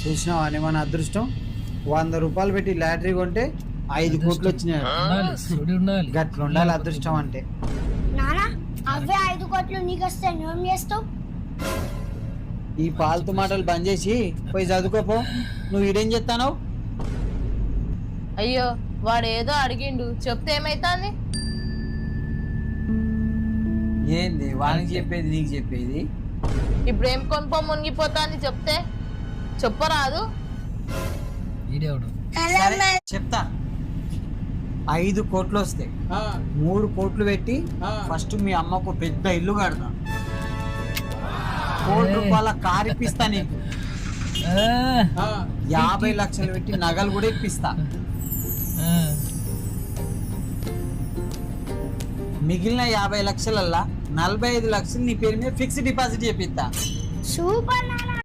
చూసినావా అని మన అదృష్టం 100 రూపాయలు పెట్టి లాటరీ కొంటే 5 కోట్లు వచ్చినాయి. ఉండాలి, సుడి ఉండాలి. గట్ల ఉండాలి అదృష్టం అంటే. నానా అవే 5 కోట్లు నీకు వస్తే నువ్వేం చేస్తావు? ఈ పాలతు మాటలు బంద్ చేసి పోయి చదువుకోపో. నువ్వు ఈడేం చెప్తావు? అయ్యో వాడు ఏదో అడిగిండు, చెప్తే ఏమైతాంది? ఏంది వానికి చెప్పేది నీకు చెప్పేది? ఇప్పుడు ఏం కొంప మునిగిపోతాంది చెప్తే చెప్పరాదు? వీడేవాడు సరే చెప్తా. 5 కోట్లు వస్తాయి. 3 కోట్లు పెట్టి ఫస్ట్ మీ అమ్మకు పెద్ద ఇల్లు కడతా. 1 కోటి రూపాయల కారు ఇప్పిస్తా నీకు. 50 లక్షలు పెట్టి నగలు కూడా ఇప్పిస్తా. మిగిలిన 50 లక్షలల్లా 45 లక్షలు నీ పేరు మీద ఫిక్స్డ్ డిపాజిట్ చేపిస్తా. సూపర్ నానా,